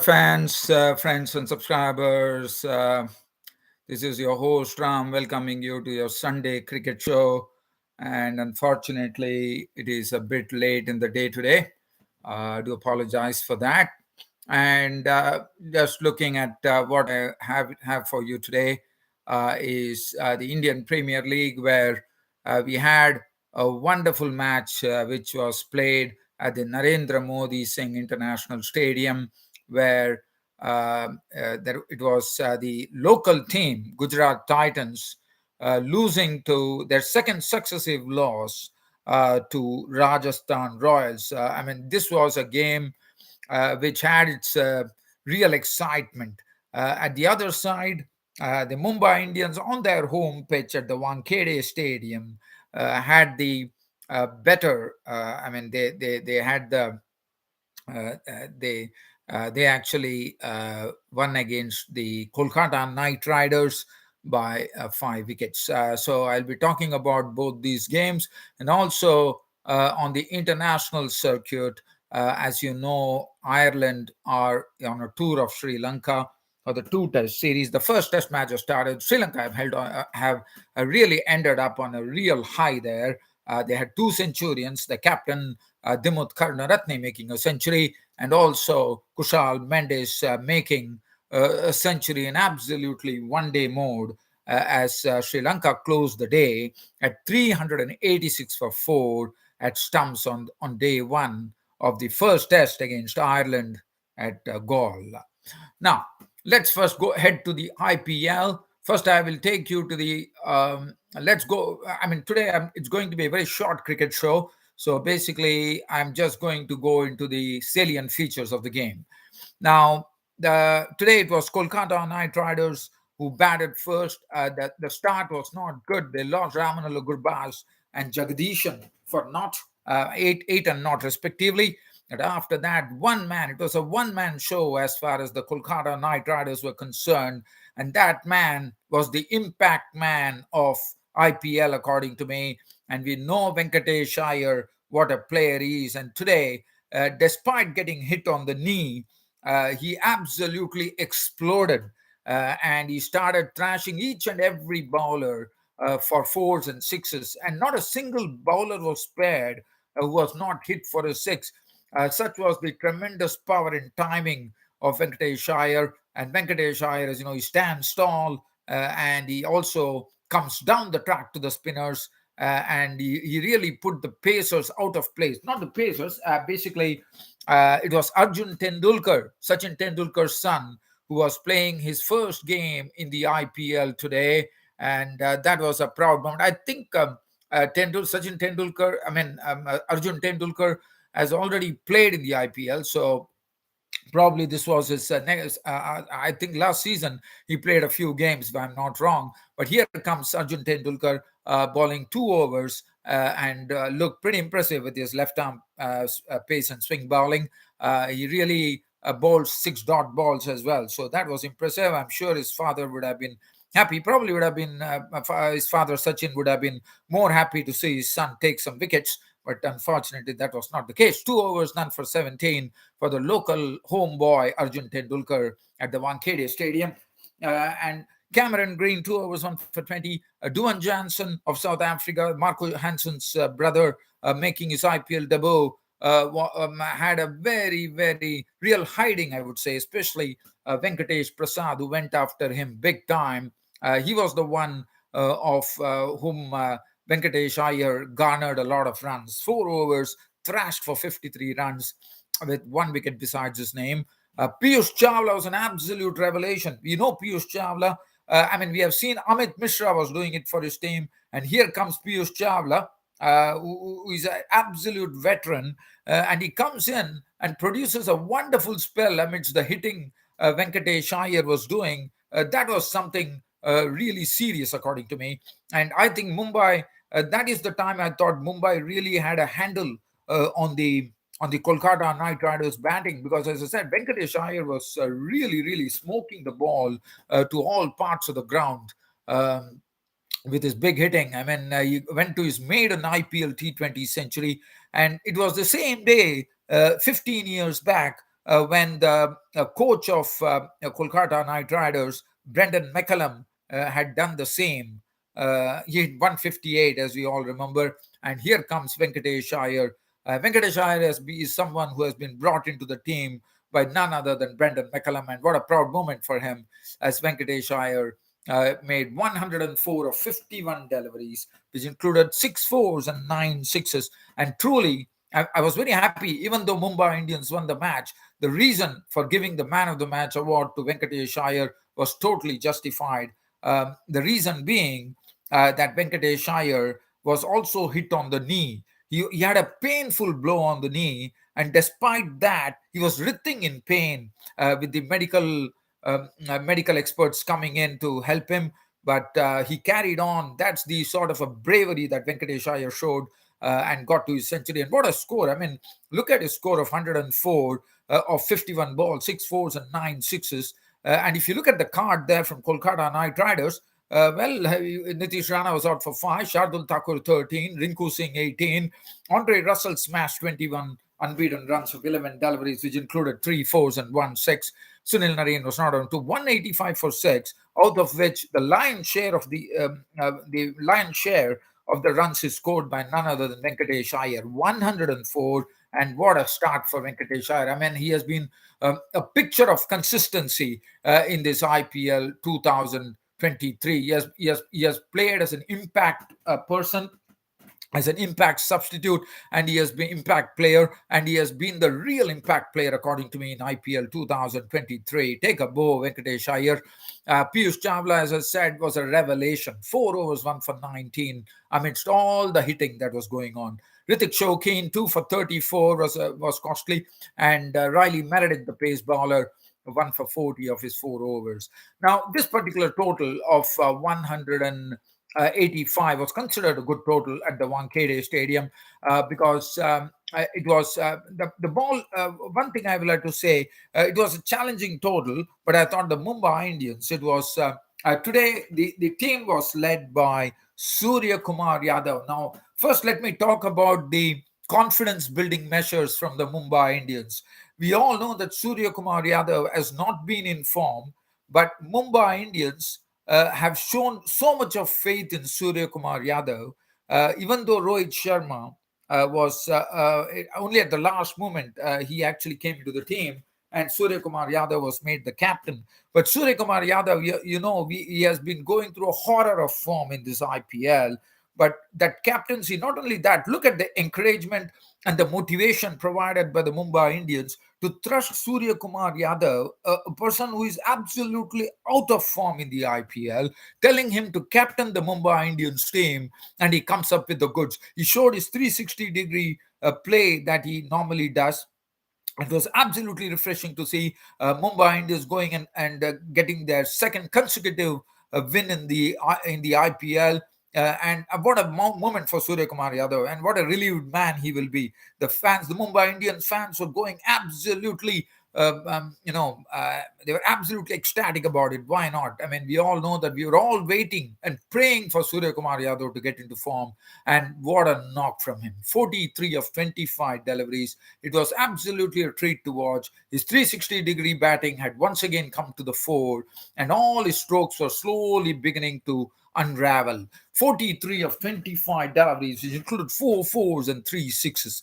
Friends and subscribers. This is your host Ram welcoming you to your Sunday cricket show. And unfortunately, it is a bit late in the day today. I do apologize for that. And just looking at what I have for you today is the Indian Premier League, where we had a wonderful match which was played at the Narendra Modi Singh International Stadium, where it was the local team, Gujrat Titans, losing to their second successive loss to Rajasthan Royals. This was a game which had its real excitement. At the other side, the Mumbai Indians on their home pitch at the Wankhede Stadium had the better. They had the they they actually won against the Kolkata Knight Riders by 5 wickets. So I'll be talking about both these games and also on the international circuit. As you know, Ireland are on a tour of Sri Lanka for the two-test series. The first test match has started. Sri Lanka have really ended up on a real high there. They had two centurions. The captain Dimut Karunaratne making a century, and also Kushal Mendes making a century in absolutely one-day mode as Sri Lanka closed the day at 386 for 4 at stumps on day one of the first test against Ireland at Gaul. Now, let's first go ahead to the IPL. First, I will take you to the. Let's go. Today it's going to be a very short cricket show. So basically, I'm just going to go into the salient features of the game. Now, today it was Kolkata Knight Riders who batted first. The start was not good. They lost Ramanala Gurbaz and Jagdishan for not 8 and not respectively. And after that, it was a one-man show as far as the Kolkata Knight Riders were concerned. And that man was the impact man of IPL, according to me. And we know Venkatesh Iyer, what a player he is. And today, despite getting hit on the knee, he absolutely exploded and he started thrashing each and every bowler for fours and sixes. And not a single bowler was spared who was not hit for a six. Such was the tremendous power and timing of Venkatesh Iyer. And Venkatesh Iyer, as you know, he stands tall and he also comes down the track to the spinners. And he really put the Pacers out of place. Not the Pacers, basically, it was Arjun Tendulkar, Sachin Tendulkar's son, who was playing his first game in the IPL today. And that was a proud moment. I think Sachin Tendulkar, Arjun Tendulkar has already played in the IPL. So probably this was his next. I think last season he played a few games, if I'm not wrong. But here comes Arjun Tendulkar bowling 2 overs and looked pretty impressive with his left arm pace and swing bowling. He really bowled 6 dot balls as well, so that was impressive. I'm sure his father would have been happy. Probably would have been his father Sachin would have been more happy to see his son take some wickets. But unfortunately, that was not the case. 2 overs, none for 17 for the local homeboy Arjun Tendulkar at the Wankhede Stadium. And Cameron Green, 2 overs, 1 for 20. Duan Johnson of South Africa, Marco Hansen's brother, making his IPL debut, had a very, very real hiding, I would say, especially Venkatesh Prasad, who went after him big time. He was the one of whom Venkatesh Iyer garnered a lot of runs. 4 overs, thrashed for 53 runs with 1 wicket besides his name. Piyush Chawla was an absolute revelation. We know Piyush Chawla. We have seen Amit Mishra was doing it for his team. And here comes Piyush Chawla, who is an absolute veteran. And he comes in and produces a wonderful spell amidst the hitting Venkatesh Iyer was doing. That was something really serious, according to me. And I think Mumbai, that is the time I thought Mumbai really had a handle on the Kolkata Knight Riders batting, because, as I said, Venkatesh Iyer was really, really smoking the ball to all parts of the ground. With his big hitting. He went to his maiden IPL T20 century, and it was the same day, 15 years back, when the coach of Kolkata Knight Riders, Brendan McCullum, had done the same. He hit 158, as we all remember. And here comes Venkatesh Iyer. Venkatesh Iyer is someone who has been brought into the team by none other than Brendan McCullum. And what a proud moment for him, as Venkatesh Iyer made 104 of 51 deliveries, which included 6 fours and 9 sixes. And truly, I was very happy, even though Mumbai Indians won the match. The reason for giving the man of the match award to Venkatesh Iyer was totally justified. The reason being that Venkatesh Iyer was also hit on the knee. He had a painful blow on the knee, and despite that, he was writhing in pain with the medical experts coming in to help him. But he carried on. That's the sort of a bravery that Venkatesh Iyer showed and got to his century. And what a score! I mean, look at his score of 104 of 51 balls, 6 fours and 9 sixes. And if you look at the card there from Kolkata Knight Riders, Nitish Rana was out for 5, Shardul Thakur 13, Rinku Singh 18, Andre Russell smashed 21 unbeaten runs of 11 deliveries, which included 3 fours and 1 6. Sunil Narine was not on to 185 for 6, out of which the lion's share of the runs is scored by none other than Venkatesh Iyer, 104. And what a start for Venkatesh Iyer. I mean, he has been a picture of consistency in this IPL 2023. He has played as an impact person, as an impact substitute, and he has been impact player, and he has been the real impact player according to me in IPL 2023. Take a bow, Venkatesh Iyer. Piyush Chawla, as I said, was a revelation. 4 overs, 1 for 19 amidst all the hitting that was going on. Ritik Shokeen, 2 for 34 was costly, and Riley Meredith, the pace bowler, 1 for 40 of his 4 overs. Now, this particular total of 185 was considered a good total at the Wankhede Stadium because it was the ball. One thing I would like to say, it was a challenging total, but I thought the Mumbai Indians, it was today the team was led by Surya Kumar Yadav. Now, first, let me talk about the confidence building measures from the Mumbai Indians. We all know that Surya Kumar Yadav has not been in form, but Mumbai Indians have shown so much of faith in Surya Kumar Yadav, even though Rohit Sharma was only at the last moment he actually came into the team, and Surya Kumar Yadav was made the captain. But Surya Kumar Yadav, he has been going through a horror of form in this IPL. But that captaincy, not only that, look at the encouragement and the motivation provided by the Mumbai Indians to thrust Surya Kumar Yadav, a person who is absolutely out of form in the IPL, telling him to captain the Mumbai Indians team, and he comes up with the goods. He showed his 360-degree play that he normally does. It was absolutely refreshing to see Mumbai Indians going and getting their second consecutive win in the IPL. And what a moment for Surya Kumar Yadav, and what a relieved man he will be. The fans, the Mumbai Indians fans, were going absolutely, they were absolutely ecstatic about it. Why not? I mean, we all know that we were all waiting and praying for Surya Kumar Yadav to get into form, and what a knock from him. 43 of 25 deliveries. It was absolutely a treat to watch. His 360-degree batting had once again come to the fore, and all his strokes were slowly beginning to unravel. 43 of 25 deliveries, which included 4 fours and 3 sixes.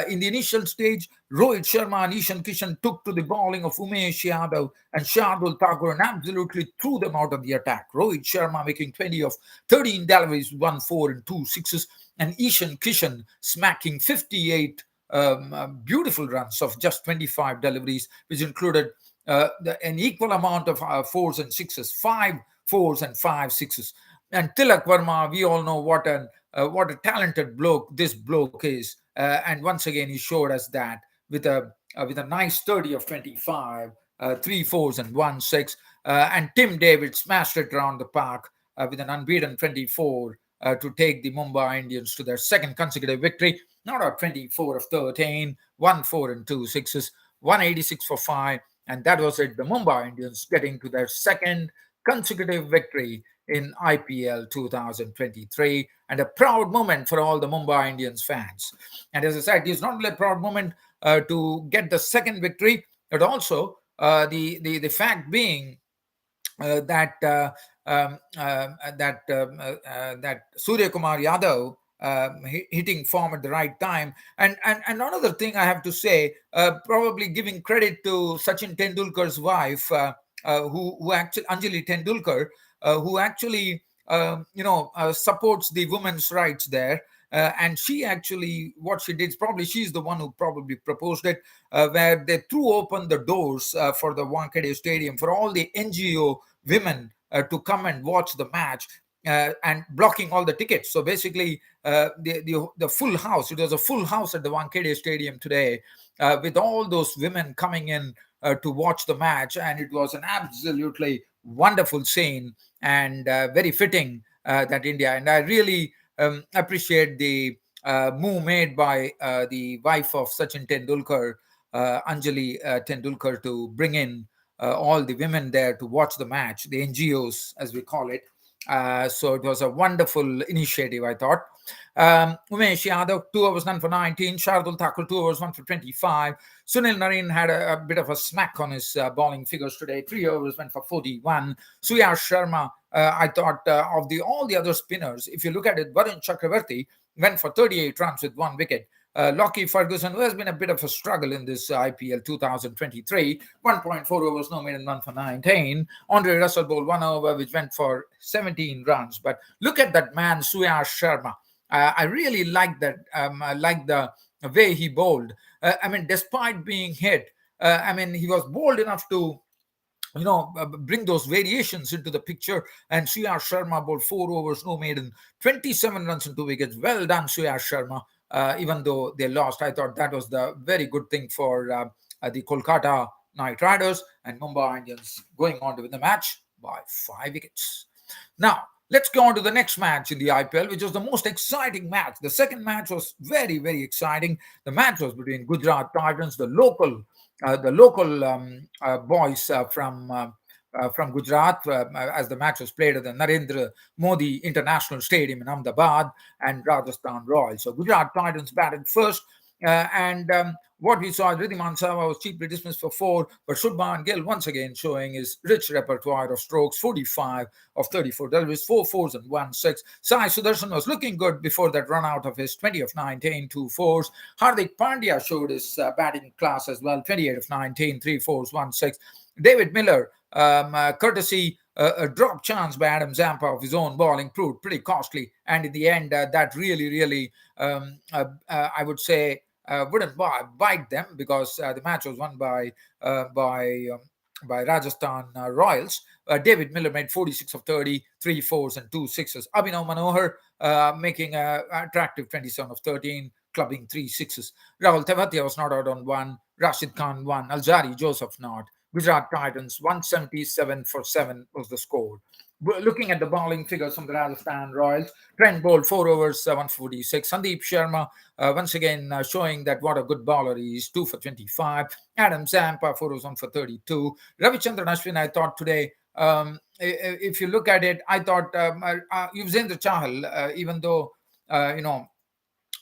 In the initial stage, Rohit Sharma and Ishan Kishan took to the bowling of Umesh Yadav and Shardul Thakur and absolutely threw them out of the attack. Rohit Sharma making 20 of 13 deliveries, 1 4 and 2 6s, and Ishan Kishan smacking 58 beautiful runs of just 25 deliveries, which included an equal amount of 4s and 6s, 5 4s and 5 6s. And Tilak Verma, we all know what a talented bloke this bloke is, and once again he showed us that with a nice 30 of 25, 3 4s and 1 6. And Tim David smashed it around the park with an unbeaten 24 to take the Mumbai Indians to their second consecutive victory. Not a 24 of 13, 1 4 and 2 6s, 186 for 5, and that was it. The Mumbai Indians getting to their second consecutive victory in IPL 2023, and a proud moment for all the Mumbai Indians fans. And as I said, it's not only a proud moment to get the second victory, but also the fact being that that Surya Kumar Yadav hitting form at the right time. And another thing I have to say, probably giving credit to Sachin Tendulkar's wife, who actually Anjali Tendulkar, who actually supports the women's rights there. And she actually, what she did, probably she's the one who probably proposed it, where they threw open the doors for the Wankhede Stadium for all the NGO women to come and watch the match, and blocking all the tickets. So basically, the full house. It was a full house at the Wankhede Stadium today, with all those women coming in to watch the match, and it was an absolutely wonderful scene, and very fitting that India. And I really appreciate the move made by the wife of Sachin Tendulkar, Anjali Tendulkar, to bring in all the women there to watch the match, the NGOs as we call it. So it was a wonderful initiative, I thought. Umesh Yadav, 2 overs, none for 19. Shardul Thakur, 2 overs, 1 for 25. Sunil Narine had a bit of a smack on his bowling figures today. 3 overs, went for 41. Suyash Sharma, I thought of all the other spinners, if you look at it, Varun Chakravarti went for 38 runs with 1 wicket. Lockie Ferguson, who has been a bit of a struggle in this IPL 2023, 1.4 overs, no maiden, 1 for 19. Andre Russell bowled 1 over, which went for 17 runs. But look at that man, Suyash Sharma. I really like that. I like the way he bowled. I mean, despite being hit, he was bold enough to bring those variations into the picture. And Suyash Sharma bowled 4 overs, no maiden, 27 runs and 2 wickets. Well done, Suyash Sharma. Even though they lost, I thought that was the very good thing for the Kolkata Knight Riders, and Mumbai Indians going on to win the match by 5 wickets. Now, let's go on to the next match in the IPL, which was the most exciting match. The second match was very, very exciting. The match was between Gujrat Titans, the local boys from Gujarat, as the match was played at the Narendra Modi International Stadium in Ahmedabad, and Rajasthan Royals. So Gujarat Titans batted first, and what we saw, Ridhiman Sawa was cheaply dismissed for 4, but Shubman Gill once again showing his rich repertoire of strokes, 45 of 34 deliveries, 4 fours and 1 6. Sai Sudarshan was looking good before that run out of his 20 of 19, 2 fours. Hardik Pandya showed his batting class as well, 28 of 19, 3 fours, 1 6. David Miller, courtesy a drop chance by Adam Zampa of his own bowling, proved pretty costly, and in the end that really I would say wouldn't bite them, because the match was won by Rajasthan Royals. David Miller made 46 of 30, 3 fours and 2 sixes. Abhinav Manohar making an attractive 27 of 13, clubbing 3 sixes. Rahul Tewatia was not out on 1. Rashid Khan 1. Alzari Joseph not. Gujarat Titans 177 for 7 was the score. Looking at the bowling figures from the Rajasthan Royals, Trent bowled 4 overs, 146. Sandeep Sharma once again showing that what a good bowler he is, 2 for 25. Adam Zampa, 4 overs, 1 for 32. Ravichandran Ashwin, I thought today, if you look at it, I thought Yuzvendra Chahal, even though,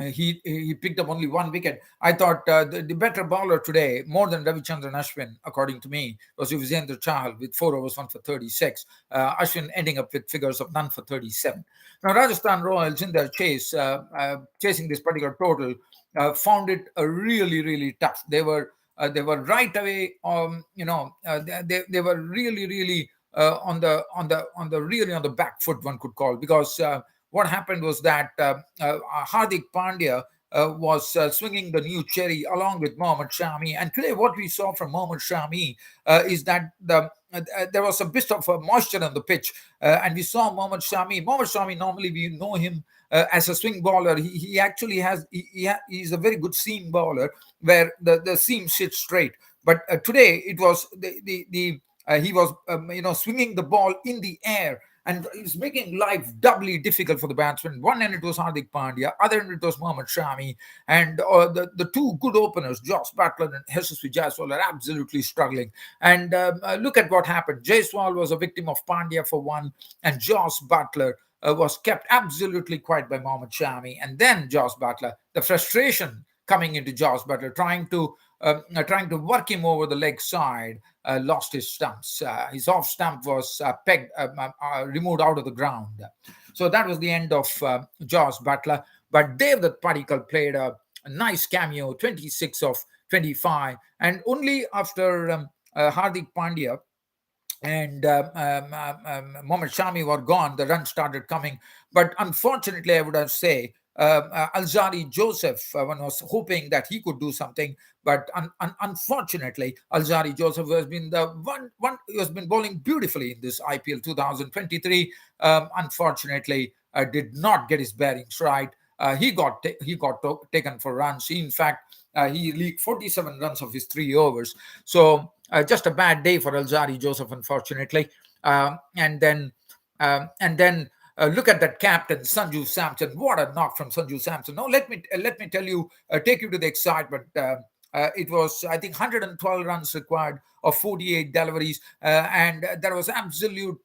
he picked up only 1 wicket. I thought the better bowler today, more than Ravichandran Ashwin, according to me, was Yuzvendra Chahal with 4 overs, 1 for 36. Ashwin ending up with figures of none for 37. Now, Rajasthan Royals, in their chase, chasing this particular total, found it really tough. They were right away, they were really on the back foot, one could call, because what happened was that Hardik Pandya was swinging the new cherry along with Mohammad Shami. And today what we saw from Mohammad Shami is that there was a bit of moisture on the pitch. And we saw Mohammad Shami. Mohammad Shami, normally we know him as a swing bowler. He actually he's a very good seam bowler, where the seam sits straight. But today it was he was swinging the ball in the air, and he's making life doubly difficult for the batsman. One end it was Hardik Pandya, other end it was Mohammad Shami, and the two good openers, Josh Butler and Yashasvi Jaiswal, are absolutely struggling. And look at what happened. Jaiswal was a victim of Pandya for one, and Josh Butler was kept absolutely quiet by Mohammad Shami. And then Josh Butler, the frustration coming into Josh Butler, trying to work him over the leg side, lost his stumps. His off stump was removed out of the ground. So that was the end of Josh Butler. But Devdutt Padikkal played a nice cameo, 26 of 25, and only after Hardik Pandya and Mohammad Shami were gone, the runs started coming. But unfortunately, I would have to say, Alzari Joseph, one was hoping that he could do something, but unfortunately, Alzari Joseph, who has been the one who has been bowling beautifully in this IPL 2023, unfortunately, did not get his bearings right. He got taken for runs. In fact, he leaked 47 runs of his 3 overs. So just a bad day for Alzari Joseph, unfortunately. And then look at that captain, Sanju Samson. What a knock from Sanju Samson. Now let me tell you, take you to the excitement. It was, I think, 112 runs required of 48 deliveries, and there was absolute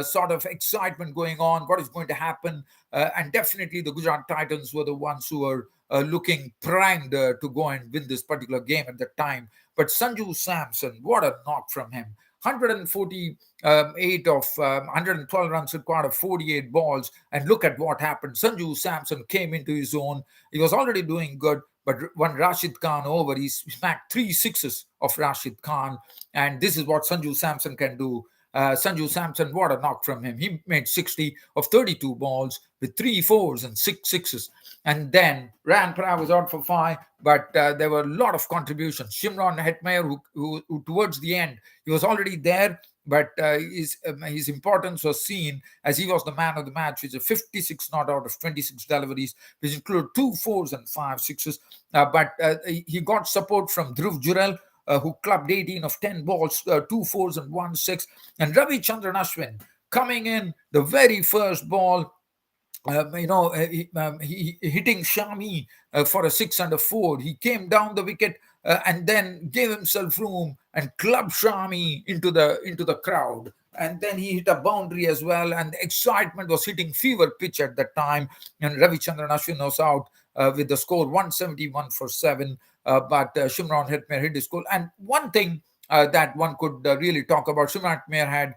sort of excitement going on. What is going to happen? And definitely, the Gujarat Titans were the ones who were looking primed to go and win this particular game at the time. But Sanju Samson, what a knock from him! 148 of 112 runs required of 48 balls. And look at what happened. Sanju Samson came into his own. He was already doing good, but when Rashid Khan over, he smacked 3 sixes of Rashid Khan. And this is what Sanju Samson can do. Sanju Samson, what a knock from him. He made 60 of 32 balls with 3 4s and 6 6s. And then Ran Pra was out for 5, but there were a lot of contributions. Shimron Hetmeyer, who towards the end, he was already there, but his importance was seen as he was the man of the match, with a 56 not out of 26 deliveries, which included 2 4s and 5 6s. But he got support from Dhruv Jurel, who clubbed 18 of 10 balls, 2 4s and 1 6. And Ravi Chandran Ashwin coming in the very first ball, he hitting Shami for a 6 and a 4. He came down the wicket and then gave himself room and clubbed Shami into the crowd. And then he hit a boundary as well, and the excitement was hitting fever pitch at that time. And Ravi Chandran Ashwin was out with the score 171 for 7. But Shimron Hetmeyer hit his goal. And one thing that one could really talk about, Shimron Hetmeyer had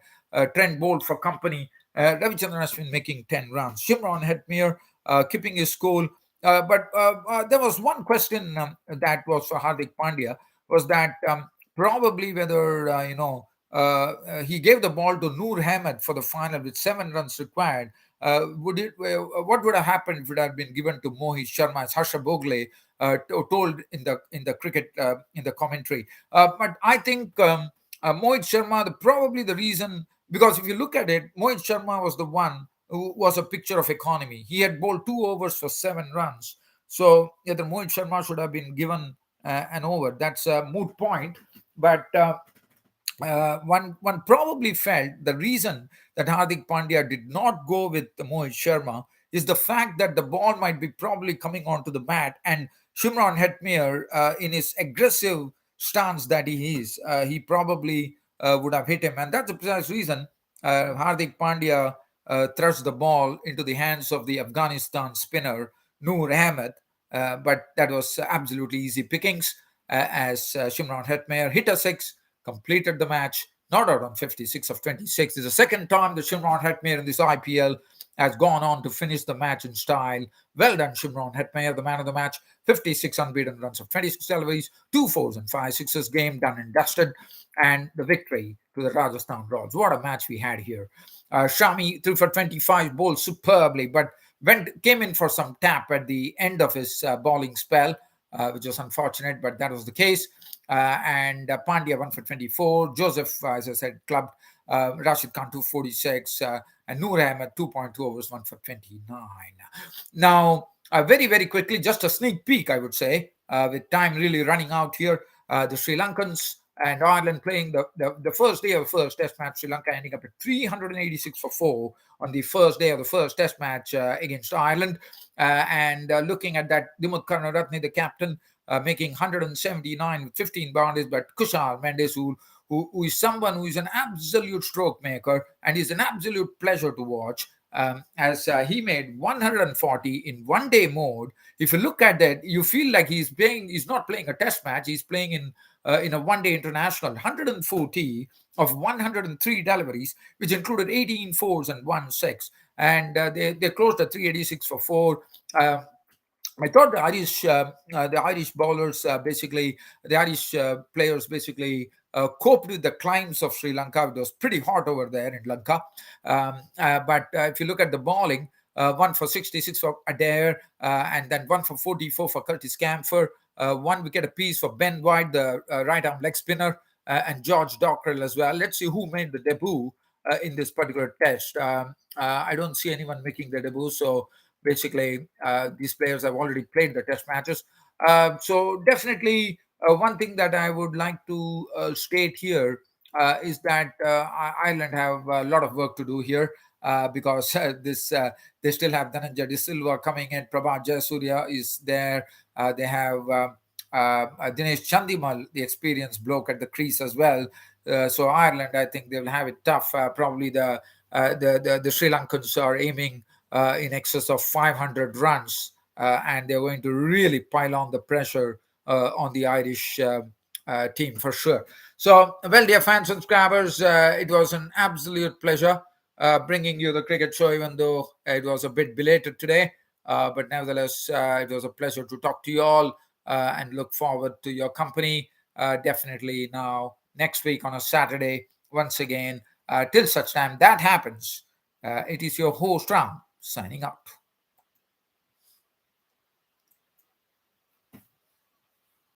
Trent Bolt for company. Ravichandran Ashwin making 10 runs. Shimron Hetmeyer keeping his cool. But there was one question that was for Hardik Pandya, was that probably whether, he gave the ball to Noor Ahmed for the final with 7 runs required. What would have happened if it had been given to Mohit Sharma, as Harsha Bogle told in the cricket in the commentary? But I think Mohit Sharma, probably the reason, because if you look at it, Mohit Sharma was the one who was a picture of economy. He had bowled 2 overs for 7 runs. So either Mohit Sharma should have been given an over. That's a moot point. But one probably felt the reason that Hardik Pandya did not go with Mohit Sharma is the fact that the ball might be probably coming onto the bat, and Shimron Hetmeyer, in his aggressive stance that he is, he probably would have hit him. And that's the precise reason Hardik Pandya thrust the ball into the hands of the Afghanistan spinner Noor Ahmed. But that was absolutely easy pickings, as Shimron Hetmeyer hit a 6, completed the match, not out on 56 of 26. It's the second time that Shimron Hetmeyer in this IPL has gone on to finish the match in style. Well done, Shimron Hetmeyer, the man of the match. 56 unbeaten runs of 26 deliveries, 2 4s and 5 6s, game done and dusted, and the victory to the Rajasthan Royals. What a match we had here. Shami threw for 25, bowled superbly, but came in for some tap at the end of his bowling spell, which was unfortunate, but that was the case. And Pandya 1 for 24. Joseph, as I said, clubbed. Rashid Khan 246, and Noor Ahmed 2.2 overs, 1 for 29. Now, very, very quickly, just a sneak peek, I would say, with time really running out here. The Sri Lankans and Ireland playing the first day of the first Test match. Sri Lanka ending up at 386 for 4 on the first day of the first Test match against Ireland. And looking at that, Dimut Karunaratne, the captain, making 179 with 15 boundaries, but Kushal Mendes, who is someone who is an absolute stroke maker and is an absolute pleasure to watch. As he made 140 in one day mode. If you look at that, you feel like he's not playing a test match, he's playing in a one day international. 140 of 103 deliveries, which included 18 fours and 1 6. And they closed at 386 for 4. I thought the Irish bowlers the Irish players basically coped with the climbs of Sri Lanka. It was pretty hot over there in Lanka. But if you look at the bowling, one for 66 for Adair, and then one for 44 for Curtis Camphor, 1 wicket apiece for Ben White, the right arm leg spinner, and George Dockrell as well. Let's see who made the debut in this particular test. I don't see anyone making the debut, so basically these players have already played the test matches. So definitely one thing that I would like to state here is that Ireland have a lot of work to do here, because this they still have Dhananjay De Silva coming in. Prabhat Jayasuriya is there. They have Dinesh Chandimal, the experienced bloke at the crease as well. So Ireland, I think they will have it tough. Probably the Sri Lankans are aiming in excess of 500 runs, and they're going to really pile on the pressure on the Irish team for sure. So, well, dear fans and subscribers, it was an absolute pleasure bringing you the cricket show, even though it was a bit belated today. But nevertheless, it was a pleasure to talk to you all, and look forward to your company definitely now next week on a Saturday once again. Till such time that happens, it is your host Ram signing out.